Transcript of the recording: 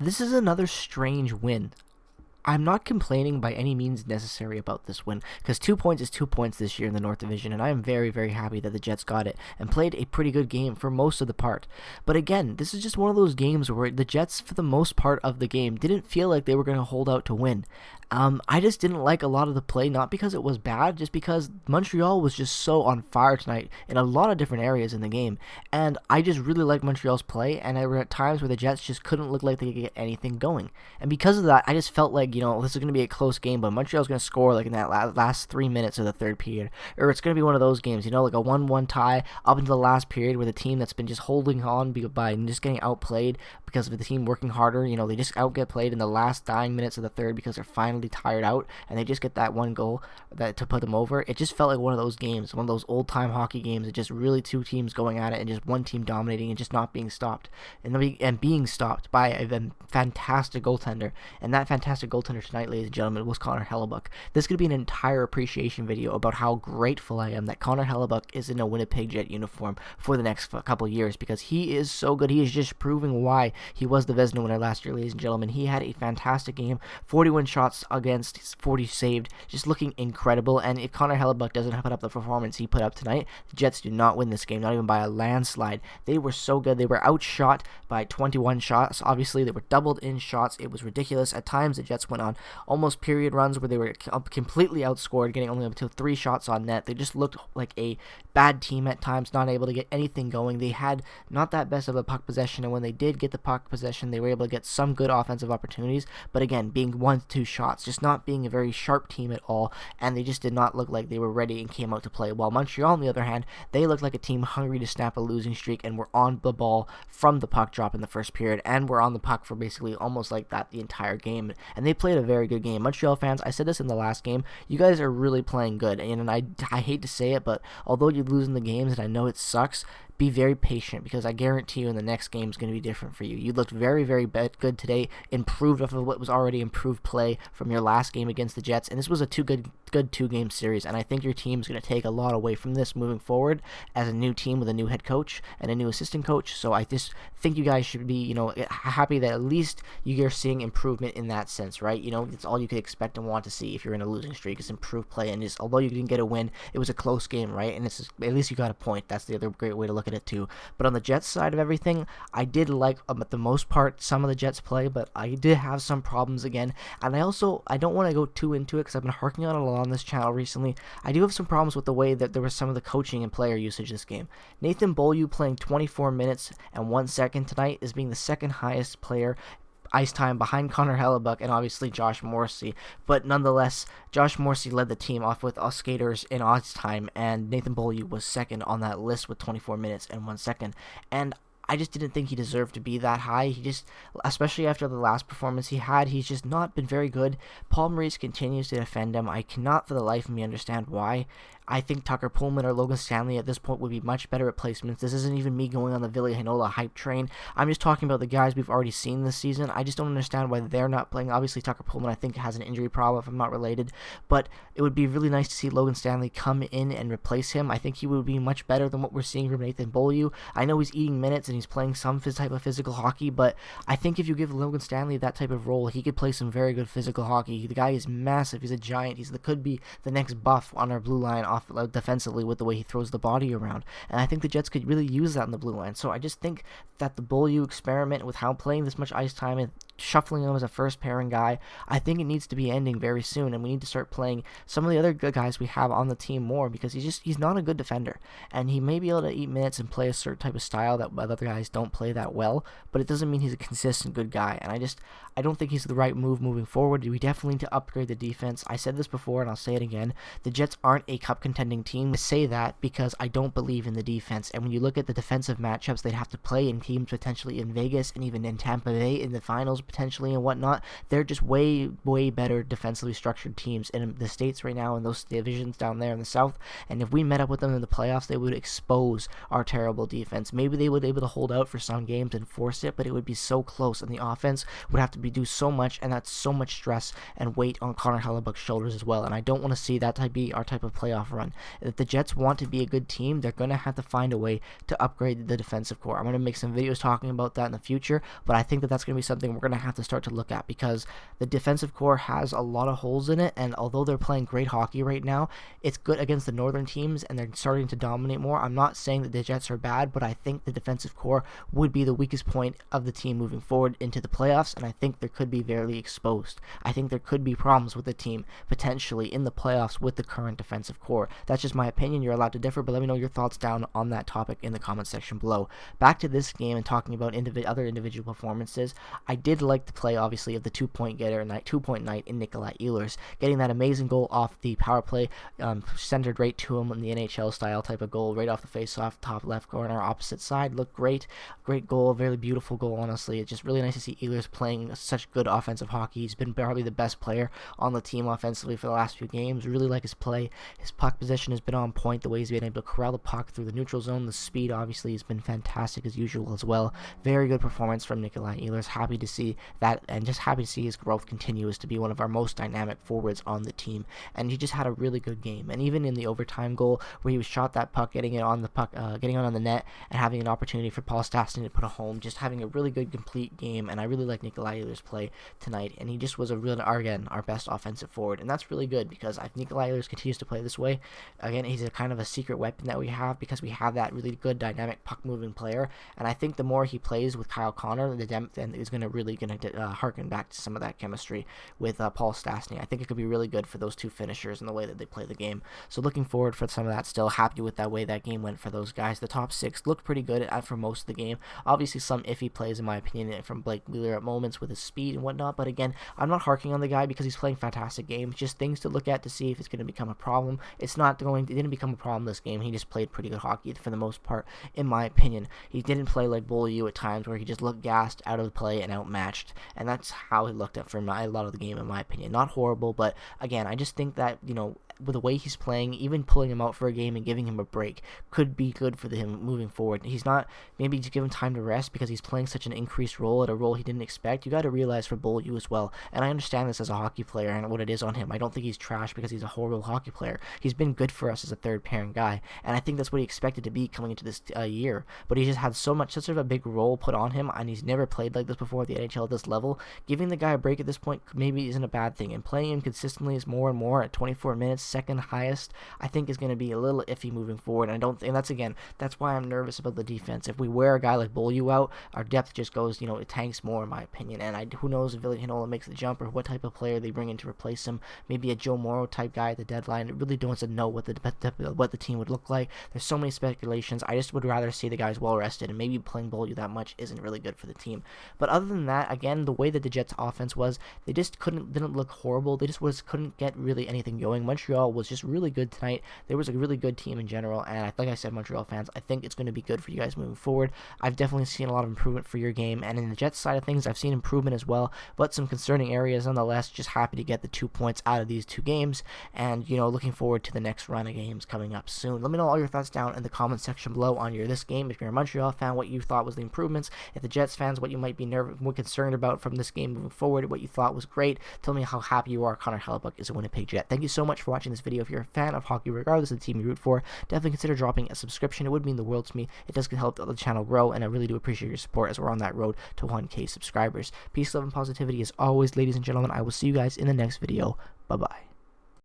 This is another strange win. I'm not complaining by any means necessary about this win, because 2 points is 2 points this year in the North Division, and I am very, very happy that the Jets got it and played a pretty good game for most of the part. But again, this is just one of those games where the Jets, for the most part of the game, didn't feel like they were going to hold out to win. I just didn't like a lot of the play, not because it was bad, just because Montreal was just so on fire tonight in a lot of different areas in the game. And I just really liked Montreal's play, and there were times where the Jets just couldn't look like they could get anything going. And because of that, I just felt like, this is going to be a close game, but Montreal's going to score like in that last 3 minutes of the third period. Or it's going to be one of those games, like a 1-1 tie up into the last period where the team that's been just holding on by just getting outplayed because of the team working harder, they just get played in the last dying minutes of the third because they're finally tired out, and they just get that one goal to put them over. It just felt like one of those games, one of those old-time hockey games, that just really two teams going at it and just one team dominating and just not being stopped, and being stopped by a fantastic goaltender. And that fantastic goaltender tonight, ladies and gentlemen, was Connor Hellebuyck. This could be an entire appreciation video about how grateful I am that Connor Hellebuyck is in a Winnipeg Jet uniform for the next couple of years, because he is so good. He is just proving why he was the Vezina winner last year, ladies and gentlemen. He had a fantastic game, 41 shots against, 40 saved, just looking incredible. And if Connor Hellebuyck doesn't put up the performance he put up tonight, the Jets do not win this game, not even by a landslide. They were so good. They were outshot by 21 shots. Obviously, they were doubled in shots. It was ridiculous. At times, the Jets went on almost period runs where they were completely outscored, getting only up to 3 shots on net. They just looked like a bad team at times, not able to get anything going. They had not that best of a puck possession, and when they did get the puck possession, they were able to get some good offensive opportunities, but again, being 1-2 shots, just not being a very sharp team at all, and they just did not look like they were ready and came out to play. While Montreal, on the other hand, they looked like a team hungry to snap a losing streak and were on the ball from the puck drop in the first period, and were on the puck for basically almost like that the entire game, and they played a very good game. Montreal fans, I said this in the last game, you guys are really playing good, and I hate to say it, but although you're losing the games, and I know it sucks, be very patient, because I guarantee you in the next game is going to be different for you. You looked very, very good today, improved off of what was already improved play from your last game against the Jets, and this was a good 2-game series, and I think your team is going to take a lot away from this moving forward as a new team with a new head coach and a new assistant coach. So I just think you guys should be, happy that at least you're seeing improvement in that sense, right? It's all you could expect and want to see if you're in a losing streak, is improved play, and just although you didn't get a win, it was a close game, right? And it's just, at least you got a point. That's the other great way to look at it too. But on the Jets side of everything, I did like, at the most part, some of the Jets play, but I did have some problems again. And I don't want to go too into it because I've been harking on it a lot on this channel recently. I do have some problems with the way that there was some of the coaching and player usage this game. Nathan Beaulieu playing 24 minutes and 1 second tonight is being the second highest player ice time behind Connor Hellebuyck and obviously Josh Morrissey, but nonetheless, Josh Morrissey led the team off with us skaters in ice time, and Nathan Beaulieu was second on that list with 24 minutes and 1 second, and I just didn't think he deserved to be that high. He just, especially after the last performance he had, he's just not been very good. Paul Maurice continues to defend him. I cannot for the life of me understand why. I think Tucker Pullman or Logan Stanley at this point would be much better replacements. This isn't even me going on the Ville Heinola hype train. I'm just talking about the guys we've already seen this season. I just don't understand why they're not playing. Obviously, Tucker Pullman, I think, has an injury problem, if I'm not related. But it would be really nice to see Logan Stanley come in and replace him. I think he would be much better than what we're seeing from Nathan Beaulieu. I know he's eating minutes and he's playing some type of physical hockey, but I think if you give Logan Stanley that type of role, he could play some very good physical hockey. The guy is massive. He's a giant. Could be the next buff on our blue line off defensively with the way he throws the body around, and I think the Jets could really use that in the blue line. So I just think that the Beaulieu experiment with how playing this much ice time and shuffling him as a first pairing guy, I think it needs to be ending very soon, and we need to start playing some of the other good guys we have on the team more, because he's not a good defender, and he may be able to eat minutes and play a certain type of style that other guys don't play that well, but it doesn't mean he's a consistent good guy, and I don't think he's the right move moving forward. We definitely need to upgrade the defense. I said this before and I'll say it again. The Jets aren't a cup contending team. I say that because I don't believe in the defense, and when you look at the defensive matchups they'd have to play in teams potentially in Vegas and even in Tampa Bay in the finals potentially and whatnot, they're just way better defensively structured teams in the States right now, in those divisions down there in the South, and if we met up with them in the playoffs, they would expose our terrible defense. Maybe they would be able to hold out for some games and force it, but it would be so close, and the offense would have to do so much, and that's so much stress and weight on Connor Hellebuyck's shoulders as well, and I don't want to see that be our type of playoff run. If the Jets want to be a good team, they're going to have to find a way to upgrade the defensive core. I'm going to make some videos talking about that in the future, but I think that that's going to be something we're going to to have to start to look at, because the defensive core has a lot of holes in it, and although they're playing great hockey right now, it's good against the northern teams and they're starting to dominate more. I'm not saying that the Jets are bad, but I think the defensive core would be the weakest point of the team moving forward into the playoffs, and I think there could be very exposed. I think there could be problems with the team potentially in the playoffs with the current defensive core. That's just my opinion. You're allowed to differ, but let me know your thoughts down on that topic in the comment section below. Back to this game and talking about other individual performances, I did like the play, obviously, of the 2-point night in Nikolai Ehlers, getting that amazing goal off the power play, centered right to him in the NHL style type of goal, right off the face-off, top left corner, opposite side. Looked great goal, very beautiful goal. Honestly, it's just really nice to see Ehlers playing such good offensive hockey. He's been probably the best player on the team offensively for the last few games. Really like his play. His puck position has been on point. The way he's been able to corral the puck through the neutral zone, the speed obviously has been fantastic as usual as well. Very good performance from Nikolai Ehlers. Happy to see that, and just happy to see his growth continues to be one of our most dynamic forwards on the team. And he just had a really good game. And even in the overtime goal where he was shot that puck, getting it on the net, and having an opportunity for Paul Stastny to put it home, just having a really good complete game. And I really like Nikolai Ehlers' play tonight, and he just was our best offensive forward, and that's really good, because if Nikolai Ehlers continues to play this way, again, he's a kind of a secret weapon that we have, because we have that really good dynamic puck moving player. And I think the more he plays with Kyle Connor, the depth, and is really going to harken back to some of that chemistry with Paul Stastny. I think it could be really good for those two finishers and the way that they play the game. So looking forward for some of that. Still happy with that way that game went for those guys. The top six looked pretty good for most of the game. Obviously some iffy plays in my opinion from Blake Wheeler at moments with his speed and whatnot, but again, I'm not harking on the guy because he's playing fantastic games. Just things to look at to see if it's going to become a problem. It didn't become a problem this game. He just played pretty good hockey for the most part, in my opinion. He didn't play like Beaulieu at times where he just looked gassed, out of the play, and outmatched, and that's how he looked at for a lot of the game, in my opinion. Not horrible, but again, I just think that, with the way he's playing, even pulling him out for a game and giving him a break could be good for him moving forward. He's not, maybe to give him time to rest because he's playing such an increased role at a role he didn't expect. You got to realize for Beaulieu as well, and I understand this as a hockey player and what it is on him. I don't think he's trash because he's a horrible hockey player. He's been good for us as a third pairing guy, and I think that's what he expected to be coming into this year, but he just had such of a big role put on him, and he's never played like this before at the NHL at this level. Giving the guy a break at this point maybe isn't a bad thing, and playing him consistently is more and more at 24 minutes, second highest, I think is going to be a little iffy moving forward. And that's why I'm nervous about the defense. If we wear a guy like Beaulieu out, our depth just goes, it tanks more, in my opinion. And who knows if Villahinola makes the jump or what type of player they bring in to replace him. Maybe a Joe Morrow type guy at the deadline. It really don't know what the team would look like. There's so many speculations. I just would rather see the guys well rested, and maybe playing Beaulieu that much isn't really good for the team. But other than that, again, the way that the Jets offense was, they just didn't look horrible. They just couldn't get really anything going. Montreal was just really good tonight. There was a really good team in general, and like I said, Montreal fans, I think it's going to be good for you guys moving forward. I've definitely seen a lot of improvement for your game, and in the Jets side of things, I've seen improvement as well, but some concerning areas nonetheless. Just happy to get the 2 points out of these two games, and looking forward to the next run of games coming up soon. Let me know all your thoughts down in the comment section below on this game. If you're a Montreal fan, what you thought was the improvements. If the Jets fans, what you might be more concerned about from this game moving forward, what you thought was great. Tell me how happy you are Connor Hellebuyck is a Winnipeg Jet. Thank you so much for watching this video. If you're a fan of hockey, regardless of the team you root for, definitely consider dropping a subscription. It would mean the world to me. It does help the channel grow, and I really do appreciate your support as we're on that road to 1K subscribers. Peace, love, and positivity as always, ladies and gentlemen. I will see you guys in the next video. Bye-bye.